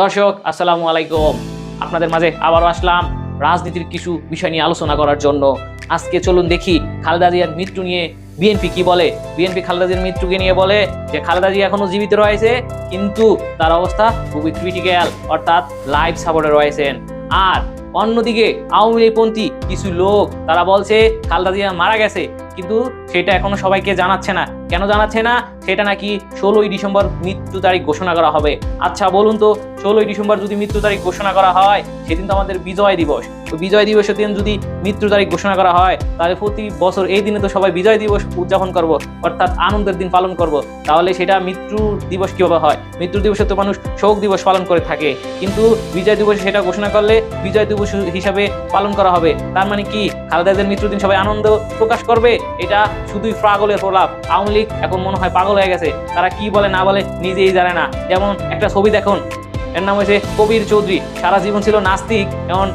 দর্শক আসসালামু আলাইকুম। আপনাদের মাঝে আবারও আসলাম রাজনীতির কিছু বিষয় নিয়ে আলোচনা করার জন্য। আজকে চলুন দেখি খালেদা জিয়ার মৃত্যু নিয়ে বিএনপি কি বলে। বিএনপি খালেদা জিয়ার মৃত্যুকে নিয়ে বলে যে খালেদা জিয়া এখনো জীবিত রয়েছে, কিন্তু তার অবস্থা খুবই ক্রিটিক্যাল, অর্থাৎ লাইফ সাপোর্টে রয়েছেন। আর অন্যদিকে আওয়ামী লীগপন্থী কিছু লোক তারা বলছে খালেদা জিয়া মারা গেছে, কিন্তু সেটা এখনো সবাইকে জানাচ্ছে না। কেন জানাচ্ছে না? সেটা নাকি 16ই ডিসেম্বর মৃত্যু তারিখ ঘোষণা করা হবে। আচ্ছা বলুন তো, 16ই ডিসেম্বর যদি মৃত্যু তারিখ ঘোষণা করা হয়, সেদিন তো আমাদের বিজয় দিবস। তো বিজয় দিবসের দিন যদি মৃত্যু তারিখ ঘোষণা করা হয়, তাহলে প্রতি বছর এই দিনে তো সবাই বিজয় দিবস উদযাপন করব, অর্থাৎ আনন্দের দিন পালন করব। তাহলে সেটা মৃত্যু দিবস কিভাবে হয়? মৃত্যু দিবসে তো মানুষ শোক দিবস পালন করে থাকে, কিন্তু বিজয় দিবসে সেটা ঘোষণা করলে বিজয় দিবস হিসাবে পালন করা হবে। তার মানে কি খালেদা জিয়ার মৃত্যুর দিন সবাই আনন্দ প্রকাশ করবে? এটা শুধুই পাগলের প্রলাপ। আওয়ামী লীগ এখন মনে হয় পাগল হয়ে গেছে, তারা কি বলে না বলে নিজেই জানে না। যেমন একটা ছবি দেখুন, এর নাম হয়েছে কবির চৌধুরী। সারা জীবন ছিল নাস্তিক, এমন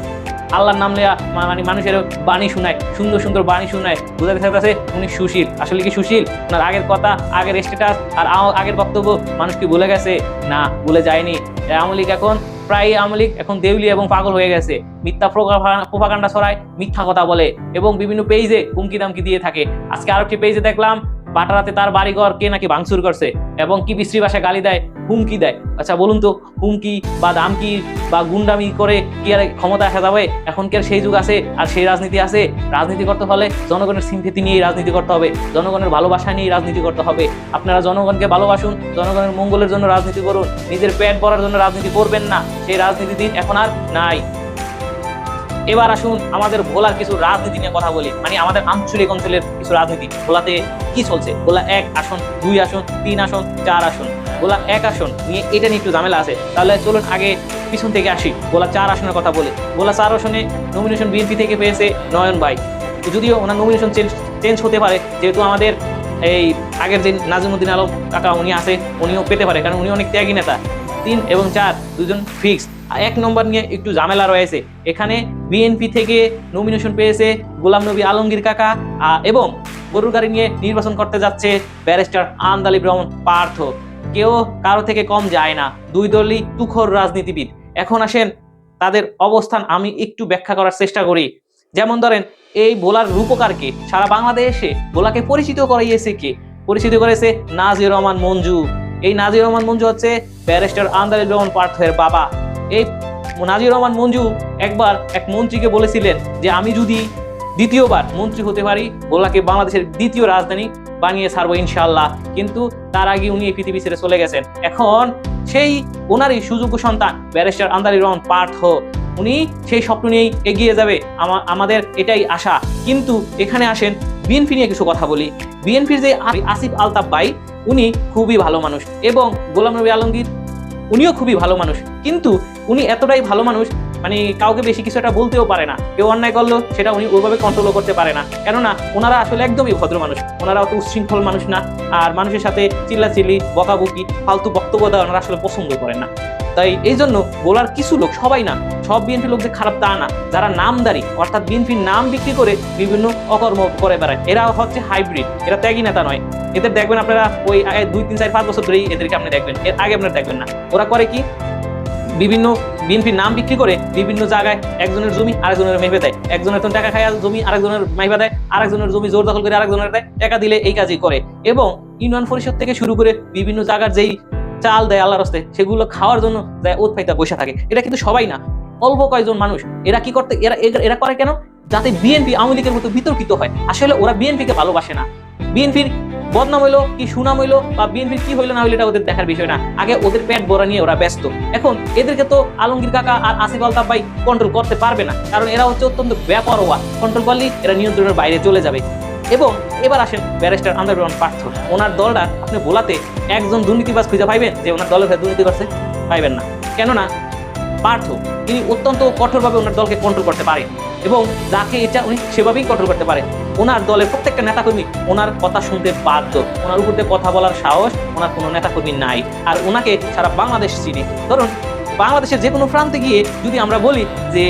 আল্লাহর নাম নেয়া মানে মানুষের বাণী শুনায়, সুন্দর সুন্দর বাণী শুনায়, বোঝাতে চাইতেছে উনি সুশীল। আসলে কি সুশীল? ওনার আগের কথা, আগের স্ট্যাটাস আর আগের বক্তব্য মানুষ কি ভুলে গেছে? না, ভুলে যায়নি। আওয়ামী লীগ এখন প্রায় আওয়ামী লীগ এখন দেউলিয়া এবং পাগল হয়ে গেছে। মিথ্যা প্রোপাগান্ডা ছড়ায়, মিথ্যা কথা বলে এবং বিভিন্ন পেজে হুমকি দামকি দিয়ে থাকে। আজকে আরেকটি পেজে দেখলাম বাটারাতে তার বাড়িঘর কে নাকি ভাঙচুর করছে এবং কি বিশ্রী ভাষায় গালি দেয়, হুমকি দেয়। আচ্ছা বলুন তো, হুমকি বা দামকি বা গুন্ডামি করে কি আর ক্ষমতা আসা যাবে? এখন কি আর সেই যুগ আছে আর সেই রাজনীতি আছে? রাজনীতি করতে হলে জনগণের সিম্পেথি নিয়েই রাজনীতি করতে হবে, জনগণের ভালোবাসা নিয়েই রাজনীতি করতে হবে। আপনারা জনগণকে ভালোবাসুন, জনগণের মঙ্গলের জন্য রাজনীতি করুন, নিজের পেট ভরার জন্য রাজনীতি করবেন না। সেই রাজনীতি দিন এখন আর নাই। এবার আসুন আমাদের ভোলার কিছু রাজনীতি নিয়ে কথা বলি, মানে আমাদের আঞ্চলিক অঞ্চলের কিছু রাজনীতি। ভোলাতে কি চলছে? ভোলা 1 আসন, 2 আসন, 3 আসন, 4 আসন। ভোলা 1 আসন নিয়ে এটা নিয়ে একটু ঝামেলা আছে। তাহলে চলুন আগে পিছন থেকে আসি, ভোলা 4 আসনের কথা বলি। ভোলা 4 আসনে নমিনেশন বিএনপি থেকে পেয়েছে নয়ন ভাই। যদিও ওনার নমিনেশন চেঞ্জ হতে পারে, যেহেতু আমাদের এই আগের যে নাজিমুদ্দিন আলম কাকা উনি আছে, উনিও পেতে পারে, কারণ উনি অনেক ত্যাগী নেতা। 3 এবং 4 দুজন ফিক্স। 1 নম্বর নিয়ে একটু ঝামেলা রয়েছে। এখানে বিএনপি থেকে নমিনেশন পেয়েছে গোলাম নবী আলমগীর কাকা এবং গরুর গাড়ি নিয়ে নির্বাচন করতে যাচ্ছে ব্যারিস্টার আন্দালিব রহমান পার্থ। কেউ কারো থেকে কম যায় না, দুই দলই তুখোর রাজনীতিবিদ। এখন আসেন তাদের অবস্থান আমি একটু ব্যাখ্যা করার চেষ্টা করি। যেমন ধরেন, এই ভোলার রূপকারকে সারা বাংলাদেশে ভোলাকে পরিচিত করাইয়েছে কে? পরিচিত করেছে নাজির রহমান মঞ্জু। এই নাজির রহমান মঞ্জু হচ্ছে ব্যারিস্টার আন্দালিব রহমান পার্থের বাবা। এই নাজির রহমান মঞ্জু একবার এক মন্ত্রীকে বলেছিলেন যে আমি যদি দ্বিতীয়বার মন্ত্রী হতে পারি, ভোলাকে বাংলাদেশের দ্বিতীয় রাজধানী বানিয়ে ছাড়বো ইনশাআল্লাহ। কিন্তু তার আগে উনি এই পৃথিবী ছেড়ে চলে গেছেন। এখন সেই ওনারই সুযোগ্য সন্তান ব্যারিস্টার আন্দালিব রহমান পার্থ, উনি সেই স্বপ্ন নিয়েই এগিয়ে যাবে, আমাদের এটাই আশা। কিন্তু এখানে আসেন বিএনপি নিয়ে কিছু কথা বলি। বিএনপির যে আসিফ আলতাফ ভাই, উনি খুবই ভালো মানুষ এবং গোলাম নবী আলমগীর উনিও খুবই ভালো মানুষ, কিন্তু উনি এতটাই ভালো মানুষ মানে কাউকে বেশি কিছু একটা বলতেও পারে না। কেউ অন্যায় করলো সেটা উনি ওইভাবে কন্ট্রোলও করতে পারে না, কেননা ওনারা আসলে একদমই ভদ্র মানুষ। ওনারা অত উচ্ছৃঙ্খল মানুষ না, আর মানুষের সাথে চিল্লাচিল্লি বকাবকি ফালতু বক্তব্য দেওয়া ওনারা আসলে পছন্দ করেন না। তাই এই জন্য বলার কিছু লোক, সবাই না, সব বিএনপি লোক যে খারাপ তা না, যারা নামদারি অর্থাৎ বিএনপির নাম বিক্রি করে বিভিন্ন অকর্ম করে বেড়ায়, এরা হচ্ছে হাইব্রিড, এরা ত্যাগী নেতা নয়। এদের দেখবেন আপনারা ওই 2, 3, 4, 5 বছর ধরেই এদেরকে আপনি দেখবেন, এর আগে আপনারা দেখবেন না। ওরা করে কি? বিভিন্ন বিএনপির নাম বিক্রি করে বিভিন্ন জায়গায় একজনের জমি আরেকজনের মাইবা দেয়, একজনের তো টাকা খায় জমি আরেকজনের মাইবা দেয়, আরেকজনের জমি জোর দখল করে আরেকজনের দেয়, টাকা দিলে এই কাজই করে। এবং ইউনিয়ন পরিষদ থেকে শুরু করে বিভিন্ন জায়গার যেই চাল দেয় আল্লাহর রাস্তায়, সেগুলো খাওয়ার জন্য যায় উৎপাইতা বসে থাকে। এটা কিন্তু সবাই না, অল্প কয়েকজন মানুষ। এরা কি করতে এরা করে কেন? যাতে বিএনপি আওয়ামী লীগের মতো বিতর্কিত হয়। আসলে ওরা বিএনপিকে ভালোবাসে না। বিএনপির বদনাম হইলো কি সুনাম হইলো বা বিএনপির কি হইলো না হইলো এটা ওদের দেখার বিষয় না, আগে ওদের পেট ভরা নিয়ে ওরা ব্যস্ত। এখন এদেরকে তো আলমগীর কাকা আর আসিফ আলতাফ ভাই কন্ট্রোল করতে পারবে না, কারণ এরা হচ্ছে অত্যন্ত বেপরোয়া। কন্ট্রোল করলেই এরা নিয়ন্ত্রণের বাইরে চলে যাবে। এবং এবার আসেন ব্যারিস্টার আন্দালিব রহমান পার্থ, ওনার দলটা আপনি ভোলাতে একজন দুর্নীতিবাজ খুঁজে পাইবেন যে ওনার দলের হয়ে দুর্নীতি করছে? পাইবেন না। কেননা পার্থ তিনি অত্যন্ত কঠোরভাবে ওনার দলকে কন্ট্রোল করতে পারে এবং যাকে ইচ্ছা উনি সেভাবেই কন্ট্রোল করতে পারে। ওনার দলের প্রত্যেকটা নেতাকর্মী ওনার কথা শুনতে বাধ্য, ওনার উপর দিয়ে কথা বলার সাহস ওনার কোনো নেতাকর্মী নাই। আর ওনাকে সারা বাংলাদেশ চিনে। ধরুন বাংলাদেশের যে কোনো প্রান্তে গিয়ে যদি আমরা বলি যে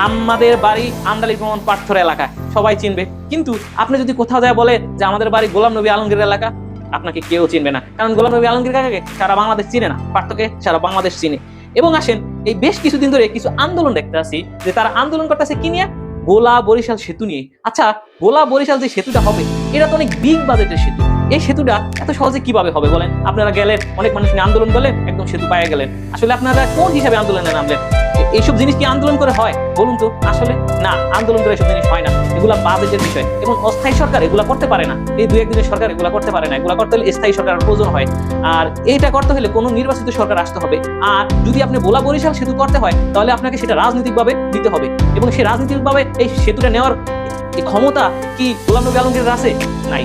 আমাদের বাড়ি আন্দালিব রহমান পার্থর এলাকা, সবাই চিনবে। কিন্তু আপনি যদি কোথাও যায় বলে যে আমাদের বাড়ি গোলাম নবী আলমগীর এলাকা, আপনাকে কেউ চিনবে না, কারণ গোলাম নবী আলমগীর কাকাকে সারা বাংলাদেশ চিনে না, পার্থকে সারা বাংলাদেশ চিনে। এবং আসেন এই বেশ কিছুদিন ধরে কিছু আন্দোলন দেখতে আসি যে তারা আন্দোলন করতেছে কি নিয়ে, ভোলা বরিশাল সেতু নিয়ে। আচ্ছা, ভোলা বরিশাল যে সেতুটা হবে এটা তো অনেক বিগ বাজেটের সেতু। এই সেতুটা এত সহজে কিভাবে হবে বলেন? আপনারা গেলেন, অনেক মানুষ নিয়ে আন্দোলন করলেন, একদম সেতু পায়ে গেলেন। আসলে আপনারা কোন হিসাবে আন্দোলনে নামলেন? এইসব জিনিস কি আন্দোলন করে হয় বলুন তো? আসলে না, আন্দোলন করে এসব জিনিস হয় না। এগুলা বাজেটের বিষয় এবং অস্থায়ী সরকার এগুলা করতে পারে না। এই দুই একদিনের সরকার এগুলা করতে পারে না। এগুলা করতে হলে স্থায়ী সরকারের প্রয়োজন হয়। আর এইটা করতে হলে কোনো নির্বাচিত সরকার আসতে হবে। আর যদি আপনি ভোলা বরিশাল সেতু করতে হয় তাহলে আপনাকে সেটা রাজনৈতিকভাবে দিতে হবে এবং সেই রাজনৈতিকভাবে এই সেতুটা নেওয়ার এই ক্ষমতা কি গোলাম নবী আলমগীরের আছে? নাই,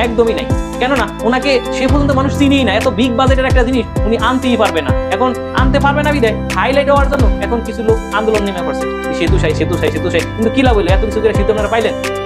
একদমই নাই। কেননা ওনাকে সে পর্যন্ত মানুষ চিনিই না। এত বিগ বাজেটের একটা জিনিস উনি আনতেই পারবে না। এখন আনতে পারবে না বিদায় হাইলাইট হওয়ার জন্য এখন কিছু লোক আন্দোলন নেমে পড়ছে, সেতু চাই সেতু চাই সেতু চাই। কিন্তু কি লাভ হইলো? এত কিছু করে সেতু আপনারা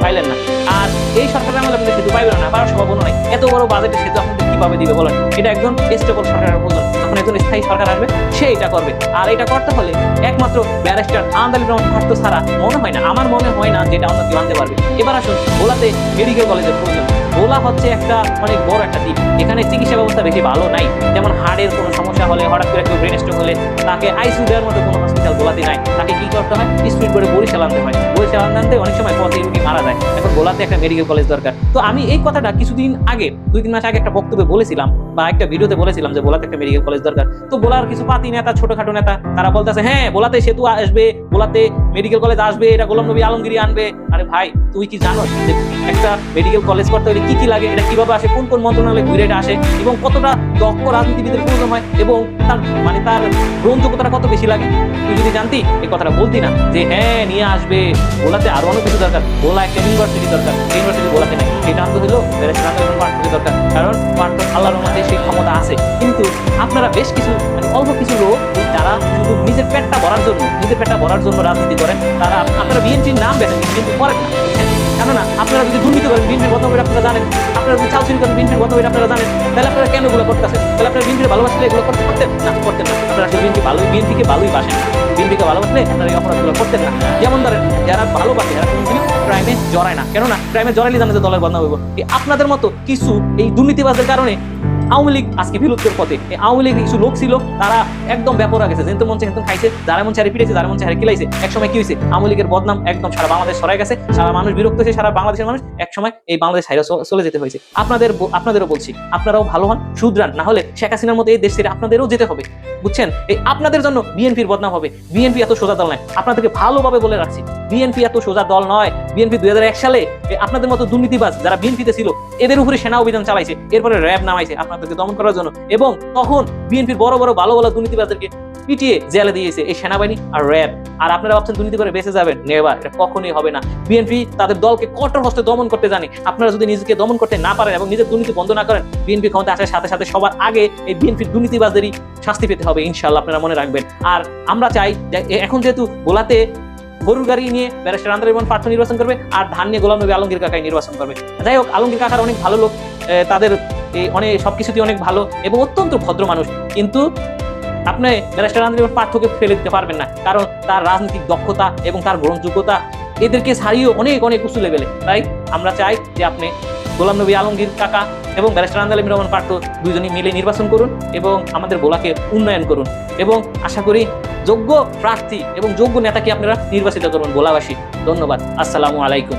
পাইলেন না। আর এই সরকারের আমলে আপনাদের সেতু পাইবেন না, পাওয়ার সম্ভাবনা নাই। এত বড় বাজেটের সেতু আপনাদের কিভাবে দিবে বলেন? এটা একজন স্টেবল সরকারের প্রয়োজন। যখন একজন স্থায়ী সরকার আসবে সে এটা করবে। আর এটা করতে হলে একমাত্র ব্যারিস্টার আন্দালিব রহমান পার্থ ছাড়া মনে হয় না, আমার মনে হয় না যেটা অন্য কেউ আনতে পারবে। এবার আসুন ভোলাতে মেডিকেল কলেজের প্রয়োজন। ভোলা হচ্ছে একটা অনেক বড় একটা দ্বীপ। এখানে চিকিৎসা ব্যবস্থা বেশি ভালো নাই। যেমন হার্টের কোনো সমস্যা হলে, হঠাৎ করে কেউ ব্রেন স্ট্রোক হলে তাকে আইসিইউ দেওয়ার মতো কোনো হসপিটাল ভোলাতে নাই। তাকে কি করতে হয়? স্পিড করে বরিশাল আনতে হয়। বরিশাল আনতে অনেক সময় পথে রুগী মারা যায়। এখন ভোলাতে একটা মেডিকেল কলেজ দরকার। তো আমি এই কথাটা কিছুদিন আগে, 2-3 মাস আগে একটা বক্তব্যে বলেছিলাম বা একটা ভিডিওতে বলেছিলাম যে ভোলাতে একটা মেডিকেল কলেজ দরকার। তো ভোলার কিছু পাতি নেতা, ছোটখাটো নেতা, তারা বলতেছে হ্যাঁ ভোলাতে সেতু আসবে, ভোলাতে মেডিকেল কলেজ আসবে, এটা গোলাম নবী আলমগীর আনবে। আরে ভাই, তুই কি জানোস যে একটা মেডিকেল কলেজ করতে হলে কি কি লাগে, এটা কিভাবে আসে, কোন কোন মন্ত্রণালয়ে ঘুরে এটা আসে এবং কতটা দক্ষ রাজনীতিবিদের প্রয়োজন হয় এবং তার গ্রহণযোগ্যতাটা কত বেশি লাগে? তুই যদি জানতি এই কথাটা বলতি না যে হ্যাঁ নিয়ে আসবে। ভোলাতে আরো অনেক কিছু দরকার। ভোলা একটা ইউনিভার্সিটি দরকার, ইউনিভার্সিটি ভোলাতে নাই। সেটা আনতে হলো ব্যারিস্টার আন্দালিব পার্থকে দরকার, কারণ পার্থ আল্লাহর রহমতে সেই ক্ষমতা আছে। কিন্তু আপনারা বেশ কিছু অল্প কিছু লোক যারা শুধু নিজের পেটটা ভরার জন্য রাজনীতি করেন, তারা আপনারা বিএনপির নাম বেছেন কিন্তু করেন না। কেননা আপনারা যদি দুর্নীতি করেন, বিএনপির বদনাম আপনারা জানেন, আপনারা যদি চালচুরি করেন, বিএনপির বদনাম আপনারা জানেন, তাহলে আপনারা কেন এগুলো করতেছেন? তাহলে আপনারা বিএনপির ভালোবাসলে এগুলো করতেন না? করতেন না। আপনারা আসলে বিএনপিকে ভালোই বাসেন। বিএনপিকে ভালোবাসলে আপনারা এই অপরাধগুলো করতেন না। যেমন ধরেন যারা ভালোবাসে এরা কোনোদিনই ক্রাইমে জড়ায় না। কেননা ক্রাইমে জড়াইলে জানে যে দলের বদনাম হইব। আপনাদের মতো কিছু এই দুর্নীতিবাজের কারণে আওয়ামী লীগ আজকে বিলুপ্তের পথে। এই আওয়ামী লীগের কিছু লোক ছিল, তারা একদম ব্যাপরা গেছে, যেহেতু মঞ্চে কিন্তু খাইছে, যারা মঞ্চে হারে পিড়েছে, যারা মঞ্চে হারে কিলাইছে। এক সময় কি হয়েছে? আওয়ামী লীগের বদনাম একদম সারা বাংলাদেশ ছড়াই গেছে, সারা মানুষ বিরক্ত হয়েছে, সারা বাংলাদেশের মানুষ এক সময় এই বাংলাদেশ হাইরা চলে যেতে হয়েছে। আপনাদেরও বলছি, আপনারাও ভালো হন, শুধরান, না হলে শেখ হাসিনার মতো এই দেশ ছেড়ে আপনাদেরও যেতে হবে। বুঝছেন? এই আপনাদের জন্য বিএনপির বদনাম হবে। বিএনপি এত সোজা দল নয়, আপনাদেরকে ভালোভাবে বলে রাখছি। বিএনপি এত সোজা দল নয়। বিএনপি 2001 সালে আপনাদের মতো দুর্নীতিবাজ যারা বিএনপিতে ছিল এদের উপরে সেনা অভিযান চালাইছে, এরপরে র্যাব নামাইছে আপনাদেরকে দমন করার জন্য। এবং তখন বিএনপির বড় বড় ভালো ভালো দুর্নীতিবাজদেরকে পিটিয়ে জেলে দিয়েছে এই সেনাবাহিনী আর র্যাব। আর আপনারা ভাবছেন দুর্নীতি করে বেঁচে যাবেন? নেভার, এটা কখনোই হবে না। বিএনপি তাদের দলকে কঠোর হস্তে দমন করতে জানে। আপনারা যদি নিজেকে দমন করতে না পারেন এবং নিজের দুর্নীতি বন্ধ না করেন, বিএনপি ক্ষমতা আসার সাথে সাথে সবার আগে এই বিএনপির দুর্নীতিবাজদেরই শাস্তি পেতে হবে, ইনশাআল্লাহ। আপনারা মনে রাখবেন। আর আমরা চাই যে এখন যেহেতু ভোলাতে গরুর গাড়ি নিয়ে ব্যারিস্টার আন্দালিব রহমান পার্থ নির্বাচন করবে আর ধান নিয়ে গোলাম নবী আলমগীর কাকাই নির্বাচন করবে। যাই হোক, আলমগীর কাকার অনেক ভালো লোক, তাদের অনেক সবকিছুতেই অনেক ভালো এবং অত্যন্ত ভদ্র মানুষ। কিন্তু আপনি ব্যারিস্টার আন্দালিব পার্থকে ফেলে দিতে পারবেন না, কারণ তার রাজনৈতিক দক্ষতা এবং তার গ্রহণযোগ্যতা এদেরকে ছাড়িয়েও অনেক অনেক উঁচু লেভেলে। তাই আমরা চাই যে আপনি গোলাম নবী আলমগীর কাকা এবং ব্যারিস্টার আন্দালিব রহমান পার্থ দুইজনই মিলে নির্বাচন করুন এবং আমাদের ভোলাকে উন্নয়ন করুন। এবং আশা করি যোগ্য প্রার্থী এবং যোগ্য নেতাকে আপনারা নির্বাচিত করুন ভোলাবাসী। ধন্যবাদ। আসসালামু আলাইকুম।